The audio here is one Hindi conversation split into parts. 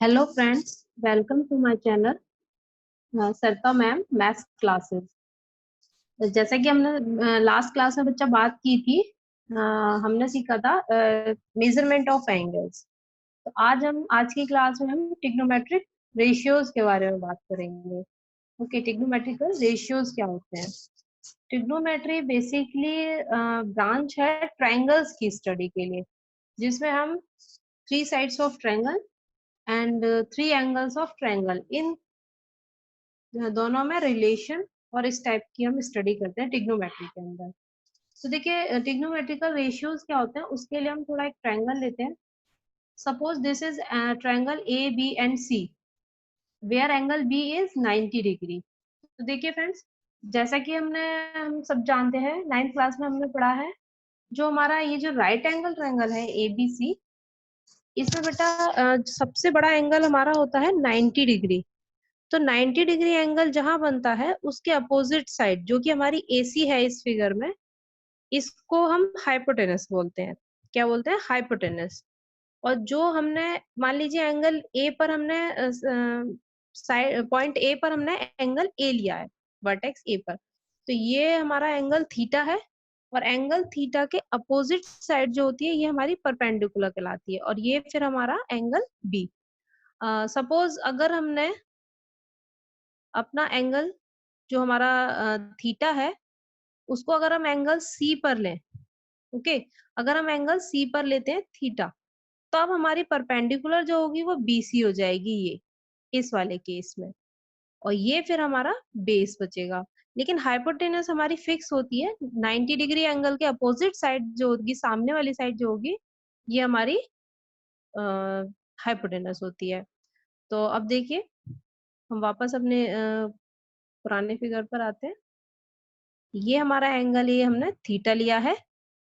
Hello friends, welcome to my channel Sarita ma'am maths classes. जैसा कि हमने लास्ट क्लास में बच्चा बात की थी, हमने सीखा था मेजरमेंट ऑफ एंगल्स। तो आज की क्लास में हम ट्रिग्नोमेट्रिक रेशियोज के बारे में बात करेंगे। ओके, ट्रिग्नोमेट्रिकल रेशियोज क्या होते हैं? ट्रिग्नोमेट्री बेसिकली ब्रांच है ट्रायंगल्स की स्टडी के लिए, जिसमें हम three sides of triangle and three angles of triangle in दोनों में रिलेशन और इस टाइप की हम स्टडी करते हैं ट्रिग्नोमेट्री के अंदर। तो देखिए, ट्रिग्नोमेट्रिकल रेशियोज क्या होते हैं उसके लिए हम थोड़ा एक ट्रायंगल लेते हैं। Suppose this is triangle A B and C, where angle B is 90 degree. तो देखिए फ्रेंड्स, जैसा कि हम सब जानते हैं, नाइन्थ क्लास में हमने पढ़ा है, जो हमारा ये जो राइट एंगल ट्रायंगल है ए बी सी, इसमें बेटा सबसे बड़ा एंगल हमारा होता है 90 डिग्री। तो 90 डिग्री एंगल जहां बनता है उसके अपोजिट साइड जो कि हमारी एसी है इस फिगर में, इसको हम हाइपोटेनस बोलते हैं। क्या बोलते हैं? हाइपोटेनस। और जो हमने मान लीजिए एंगल ए पर हमने साइड पॉइंट ए पर हमने एंगल ए लिया है, वर्टेक्स ए पर, तो ये हमारा एंगल थीटा है। और एंगल थीटा के अपोजिट साइड जो होती है ये हमारी परपेंडिकुलर कहलाती है, और ये फिर हमारा एंगल बी। सपोज अगर हमने अपना एंगल जो हमारा थीटा है उसको अगर हम एंगल सी पर लें, ओके, अगर हम एंगल सी पर लेते हैं थीटा, तो अब हमारी परपेंडिकुलर जो होगी वो बीसी हो जाएगी, ये इस वाले केस में। और ये फिर हमारा बेस बचेगा। लेकिन हाइपोटेनस हमारी फिक्स होती है 90 डिग्री एंगल के अपोजिट साइड जो होगी, सामने वाली साइड जो होगी, ये हमारी हाइपोटेनस होती है। तो अब देखिए, हम वापस अपने पुराने फिगर पर आते हैं। ये हमारा एंगल, ये हमने थीटा लिया है,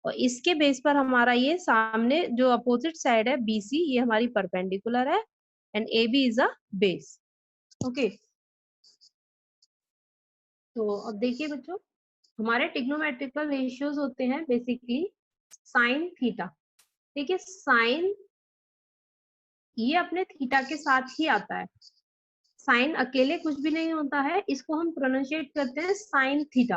और इसके बेस पर हमारा ये सामने जो अपोजिट साइड है बीसी, ये हमारी परपेंडिकुलर है, and A B is a base. Okay, तो अब देखिए बच्चों, हमारे ट्रिग्नोमेट्रिकल रेशियोज होते हैं बेसिकली साइन थीटा। देखिए, साइन ये अपने थीटा के साथ ही आता है। साइन अकेले कुछ भी नहीं होता है, इसको हम प्रोनाउंशिएट करते हैं साइन थीटा।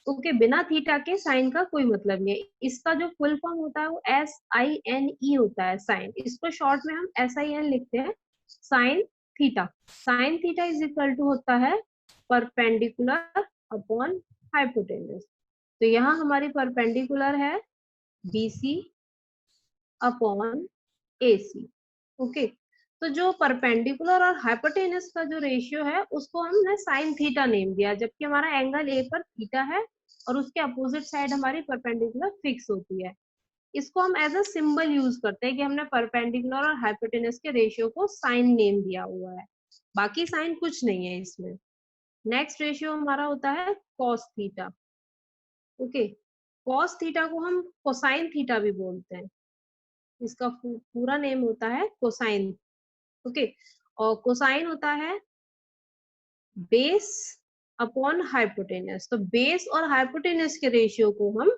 ओके, बिना थीटा के साइन का कोई मतलब नहीं है। इसका जो फुल फॉर्म होता है वो SINE होता है, साइन। इसको शॉर्ट में हम SIN लिखते हैं, sine theta. Sine theta is equal to होता है परपेंडिकुलर अपॉन हाइपोटेनस। तो यहाँ हमारी परपेंडिकुलर है BC अपॉन AC। ओके, तो जो परपेंडिकुलर और हाइपोटेनस का जो रेशियो है उसको हमने साइन थीटा नेम दिया, जबकि हमारा एंगल ए पर थीटा है और उसके अपोजिट साइड हमारी परपेंडिकुलर फिक्स होती है। इसको हम एज अ सिंबल यूज करते हैं कि हमने परपेंडिकुलर और हाइपोटेनस के रेशियो को साइन नेम दिया हुआ है, बाकी साइन कुछ नहीं है इसमें। नेक्स्ट रेशियो हमारा होता है cos theta. Okay, cos theta को हम कोसाइन थीटा भी बोलते हैं। इसका पूरा नेम होता है कोसाइन। ओके, और कोसाइन होता है बेस अपॉन हाइपोटेनस। तो बेस और हाइपोटेनस के रेशियो को हम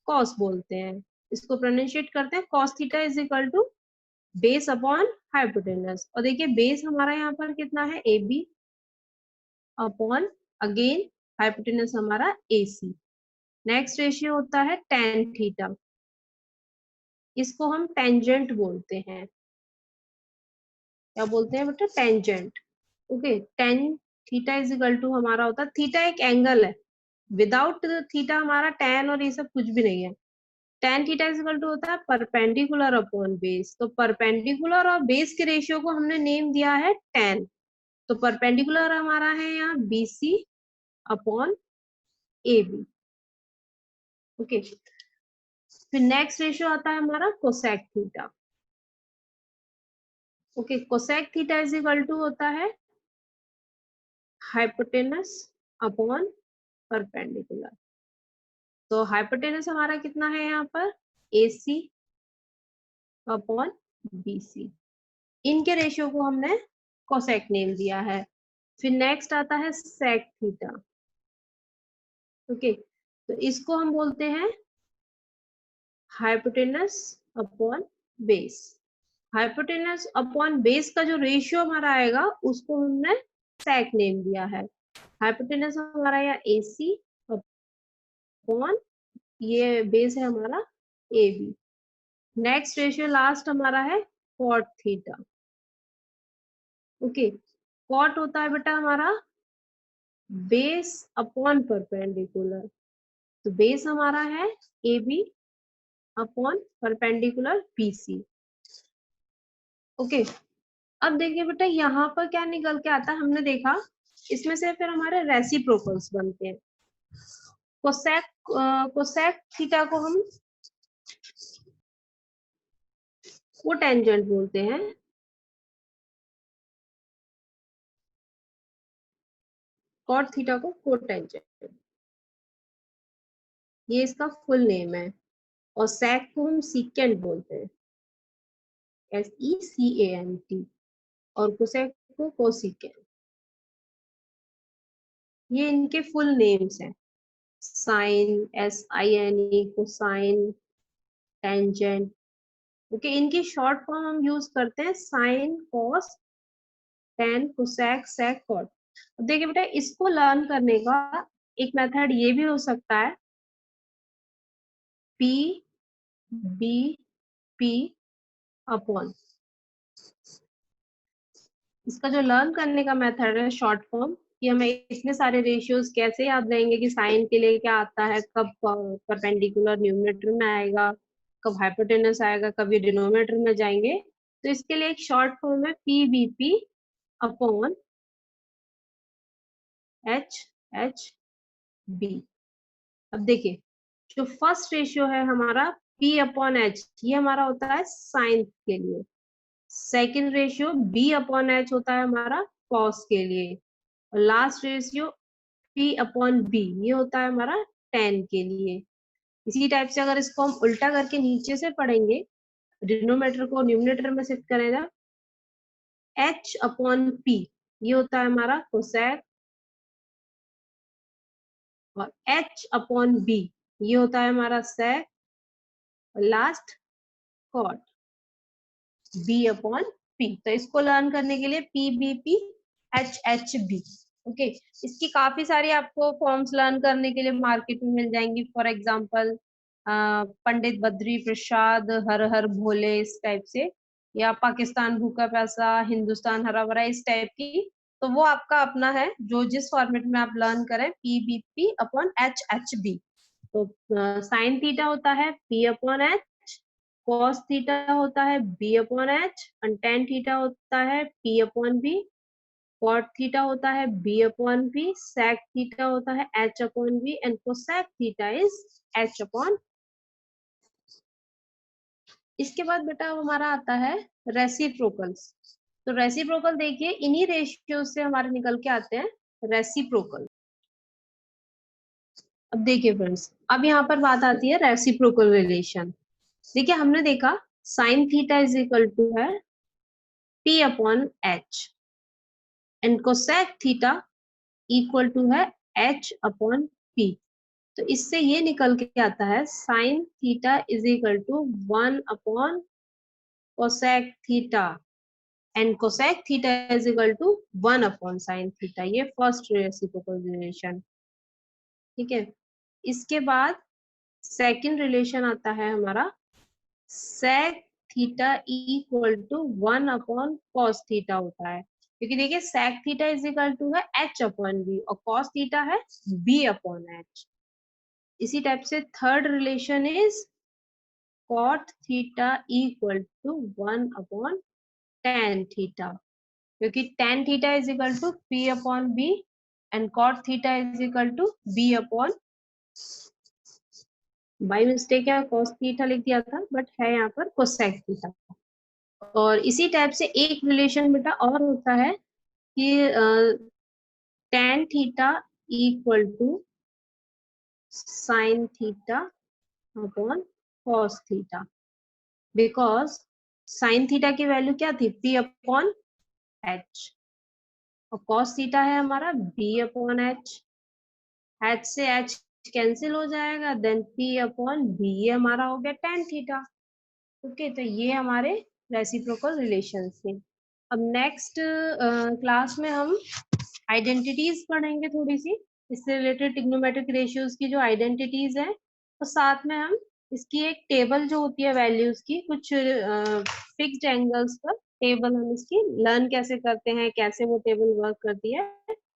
कॉस बोलते हैं। इसको प्रोनाउंशिएट करते हैं cos theta is equal to base upon hypotenuse. और देखिए, बेस हमारा यहाँ पर कितना है, AB अपॉन अगेन हाइपोटेनस हमारा AC। नेक्स्ट रेशियो होता है टेन थीटा, इसको हम टेंजेंट बोलते हैं। क्या बोलते हैं बेटा? Tangent. Okay, tan theta is equal to हमारा होता है, थीटा एक एंगल है, विदाउट थीटा हमारा टेन और ये सब कुछ भी नहीं है। Tan theta is equal to होता है परपेंडिकुलर अपॉन बेस। तो परपेंडिकुलर और बेस के रेशियो को हमने नेम दिया है टेन। तो परपेंडिकुलर हमारा है यहाँ BC अपॉन AB। ओके, फिर नेक्स्ट रेशियो आता है हमारा cosec theta. Okay, cosec theta is equal to होता है हाइपोटेनस अपॉन परपेंडिकुलर। तो हाइपोटेनस हमारा कितना है यहाँ पर, AC अपॉन BC। इनके रेशियो को हमने कोसेक नेम दिया है। फिर नेक्स्ट आता है सेक थीटा। ओके, तो इसको हम बोलते हैं hypotenuse upon base. Hypotenuse upon base का जो रेशियो हमारा आएगा उसको हमने सेक नेम दिया है। हाइपोटेनस हमारा या AC अपॉन ये बेस है हमारा AB। नेक्स्ट रेशियो लास्ट हमारा है कॉट थीटा। ओके, कॉट होता है बेटा हमारा बेस अपॉन परपेंडिकुलर। तो बेस हमारा है AB upon perpendicular BC। Okay, अब देखिए बेटा यहाँ पर क्या निकल के आता है, हमने देखा इसमें से फिर हमारे रेसिप्रोकल्स बनते हैं। कोसेक कोसेक थीटा को हम कोटेंजेंट बोलते हैं। कॉट थीटा को कोटेंजेंट, ये इसका फुल नेम है। और सेक को हम सीकेंट बोलते हैं, SECANT। और कोसेक को कोसिकेंट। ये इनके फुल नेम्स हैं। Sine, SINE, cosine, tangent. Okay, इनकी शॉर्ट फॉर्म हम यूज करते हैं sine, cos, tan, cosec, sec, cot. अब देखिए बेटा इसको लर्न करने का एक मेथड ये भी हो सकता है, PBP अपॉन। इसका जो लर्न करने का मेथड है शॉर्ट फॉर्म, कि हमें इतने सारे रेशियोज कैसे याद रहेंगे कि साइन के लिए क्या आता है, कब परपेंडिकुलर न्यूमरेटर में आएगा, कब हाइपोटेनस आएगा, कब ये डिनोमिनेटर में जाएंगे। तो इसके लिए एक शॉर्ट फॉर्म है PBP अपॉन HHB। अब देखिए जो फर्स्ट रेशियो है हमारा P अपॉन H, ये हमारा होता है साइन के लिए। Second ratio B upon H होता है हमारा कॉस के लिए। और last ratio P upon B, ये होता है हमारा टेन के लिए। इसी टाइप से अगर इसको हम उल्टा करके नीचे से पढ़ेंगे, डिनोमिनेटर को न्यूमरेटर में शिफ्ट करेगा, H अपॉन P, ये होता है हमारा कोसेक। और H अपॉन B, ये होता है हमारा सेक। और last cot, B upon P। तो इसको लर्न करने के लिए PBP HHB। ओके, इसकी काफी सारी आपको फॉर्म्स लर्न करने के लिए मार्केट में मिल जाएंगी। फॉर एग्जांपल पंडित बद्री प्रसाद, हर हर भोले, इस टाइप से, या पाकिस्तान भूखा प्यासा, हिंदुस्तान हरा भरा, इस टाइप की। तो वो आपका अपना है, जो जिस फॉर्मेट में आप लर्न करें, PBP अपॉन HHB। तो साइन थीटा होता है P upon H, cos theta होता है B अपॉन H, और टेन थीटा होता है P upon B, cot theta होता है B upon B, sec theta होता है H upon B, and cosec theta is H upon. इसके बाद बेटा हमारा आता है रेसिप्रोकल्स। तो रेसिप्रोकल देखिए इन्हीं रेशियो से हमारे निकल के आते हैं रेसिप्रोकल। अब देखिए फ्रेंड्स, अब यहाँ पर बात आती है रेसिप्रोकल रिलेशन। देखिए हमने देखा sine theta is equal to है P upon H, and cosec theta equal to है H अपॉन P। तो इससे ये निकल के आता है sine theta is equal to 1 upon cosec theta, and cosec theta is equal to 1 upon sine theta. ये फर्स्ट रेसिप्रोकल रिलेशन। ठीक है, इसके बाद सेकंड रिलेशन आता है हमारा sec theta equal to 1 upon cos theta होता है। क्योंकि देखिए sec theta is equal to है H अपॉन B, और कॉस थीटा है B अपॉन H। इसी टाइप से third relation is cot theta equal to 1 upon tan theta. क्योंकि tan theta is equal to P upon B, and cot theta is equal to B upon, by mistake है कॉस थीटा लिख दिया था, बट है यहाँ पर कोसेक थीटा। और इसी टाइप से एक रिलेशन बेटा और होता है कि tan theta equal to sine theta upon cos theta. Because sine theta की वैल्यू क्या थी, P अपॉन H, और कॉस थीटा है हमारा B अपॉन H। H से H कैंसिल हो जाएगा, देन P अपॉन B, ये हमारा हो गया टेन थीटा। ओके, तो ये हमारे रेसिप्रोकल रिलेशन से। अब नेक्स्ट क्लास में हम आइडेंटिटीज पढ़ेंगे थोड़ी सी, इससे रिलेटेड ट्रिग्नोमेट्रिक रेशियोज की जो आइडेंटिटीज है, तो साथ में हम इसकी एक टेबल जो होती है वैल्यूज की, कुछ फिक्स्ड एंगल्स पर टेबल हम इसकी लर्न कैसे करते हैं, कैसे वो टेबल वर्क करती है,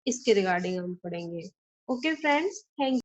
इसके रिगार्डिंग हम पढ़ेंगे। Okay friends, thank